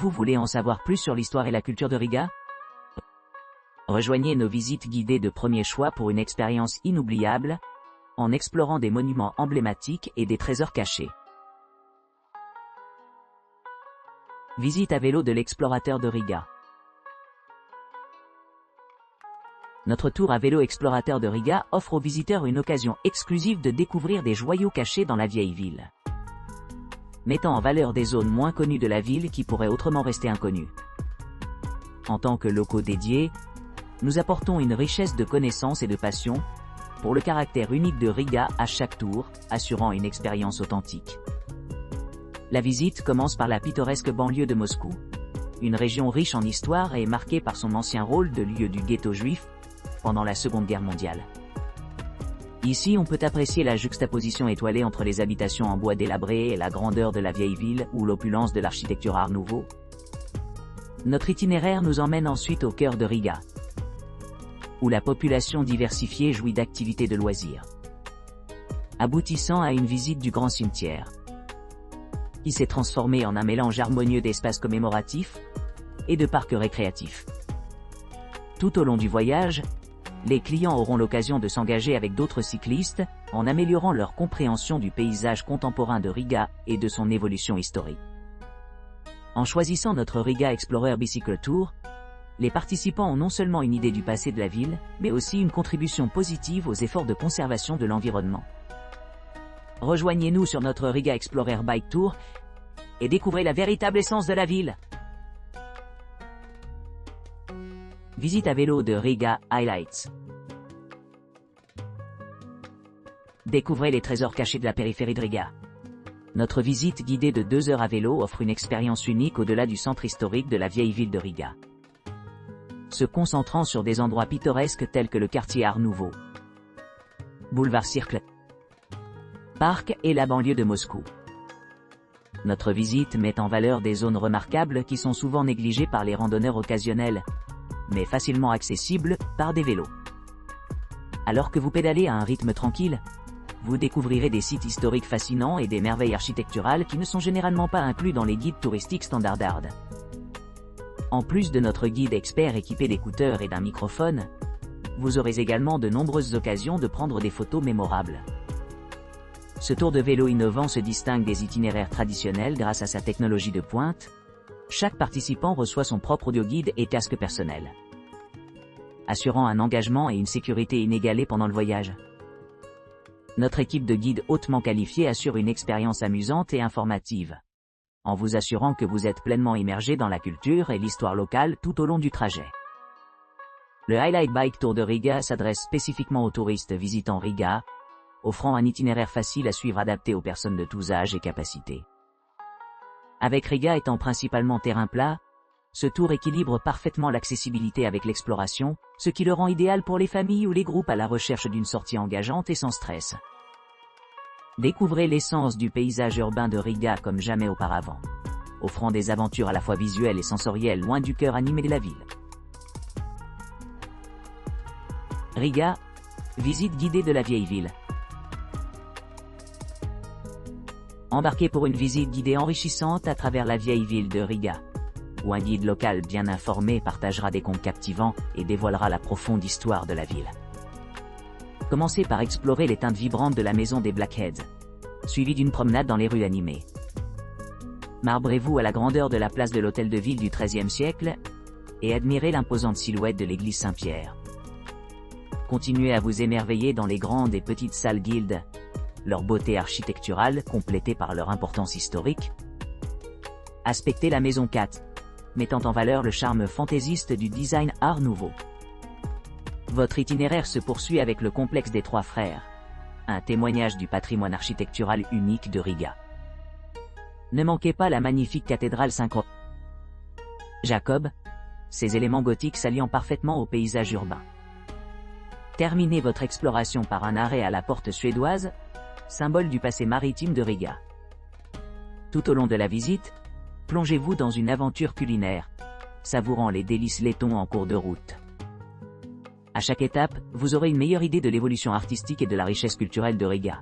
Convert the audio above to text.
Vous voulez en savoir plus sur l'histoire et la culture de Riga? Rejoignez nos visites guidées de premier choix pour une expérience inoubliable, en explorant des monuments emblématiques et des trésors cachés. Visite à vélo de l'explorateur de Riga. Notre tour à vélo explorateur de Riga offre aux visiteurs une occasion exclusive de découvrir des joyaux cachés dans la vieille ville, mettant en valeur des zones moins connues de la ville qui pourraient autrement rester inconnues. En tant que locaux dédiés, nous apportons une richesse de connaissances et de passion pour le caractère unique de Riga à chaque tour, assurant une expérience authentique. La visite commence par la pittoresque banlieue de Moscou, une région riche en histoire et marquée par son ancien rôle de lieu du ghetto juif pendant la Seconde Guerre mondiale. Ici, on peut apprécier la juxtaposition étoilée entre les habitations en bois délabré et la grandeur de la vieille ville ou l'opulence de l'architecture Art Nouveau. Notre itinéraire nous emmène ensuite au cœur de Riga, où la population diversifiée jouit d'activités de loisirs, aboutissant à une visite du grand cimetière, qui s'est transformé en un mélange harmonieux d'espaces commémoratifs et de parcs récréatifs. Tout au long du voyage, les clients auront l'occasion de s'engager avec d'autres cyclistes en améliorant leur compréhension du paysage contemporain de Riga et de son évolution historique. En choisissant notre Riga Explorer Bicycle Tour, les participants ont non seulement une idée du passé de la ville, mais aussi une contribution positive aux efforts de conservation de l'environnement. Rejoignez-nous sur notre Riga Explorer Bike Tour et découvrez la véritable essence de la ville. Visite à vélo de Riga Highlights. Découvrez les trésors cachés de la périphérie de Riga. Notre visite guidée de 2 heures à vélo offre une expérience unique au-delà du centre historique de la vieille ville de Riga, se concentrant sur des endroits pittoresques tels que le quartier Art Nouveau, boulevard Circle, parc et la banlieue de Moscou. Notre visite met en valeur des zones remarquables qui sont souvent négligées par les randonneurs occasionnels, mais facilement accessibles par des vélos. Alors que vous pédalez à un rythme tranquille, vous découvrirez des sites historiques fascinants et des merveilles architecturales qui ne sont généralement pas inclus dans les guides touristiques standards. En plus de notre guide expert équipé d'écouteurs et d'un microphone, vous aurez également de nombreuses occasions de prendre des photos mémorables. Ce tour de vélo innovant se distingue des itinéraires traditionnels grâce à sa technologie de pointe. Chaque participant reçoit son propre audioguide et casque personnel, assurant un engagement et une sécurité inégalés pendant le voyage. Notre équipe de guides hautement qualifiés assure une expérience amusante et informative, en vous assurant que vous êtes pleinement immergé dans la culture et l'histoire locale tout au long du trajet. Le Highlight Bike Tour de Riga s'adresse spécifiquement aux touristes visitant Riga, offrant un itinéraire facile à suivre adapté aux personnes de tous âges et capacités. Avec Riga étant principalement terrain plat, ce tour équilibre parfaitement l'accessibilité avec l'exploration, ce qui le rend idéal pour les familles ou les groupes à la recherche d'une sortie engageante et sans stress. Découvrez l'essence du paysage urbain de Riga comme jamais auparavant, offrant des aventures à la fois visuelles et sensorielles loin du cœur animé de la ville. Riga, visite guidée de la vieille ville. Embarquez pour une visite guidée enrichissante à travers la vieille ville de Riga, où un guide local bien informé partagera des contes captivants et dévoilera la profonde histoire de la ville. Commencez par explorer les teintes vibrantes de la maison des Blackheads, suivi d'une promenade dans les rues animées. Marbrez-vous à la grandeur de la place de l'hôtel de ville du XIIIe siècle et admirez l'imposante silhouette de l'église Saint-Pierre. Continuez à vous émerveiller dans les grandes et petites salles guildes, leur beauté architecturale complétée par leur importance historique. Aspectez la maison 4, mettant en valeur le charme fantaisiste du design Art Nouveau. Votre itinéraire se poursuit avec le complexe des Trois Frères, un témoignage du patrimoine architectural unique de Riga. Ne manquez pas la magnifique cathédrale Saint-Jacob, ses éléments gothiques s'alliant parfaitement au paysage urbain. Terminez votre exploration par un arrêt à la porte suédoise, symbole du passé maritime de Riga. Tout au long de la visite, plongez-vous dans une aventure culinaire, savourant les délices lettons en cours de route. À chaque étape, vous aurez une meilleure idée de l'évolution artistique et de la richesse culturelle de Riga.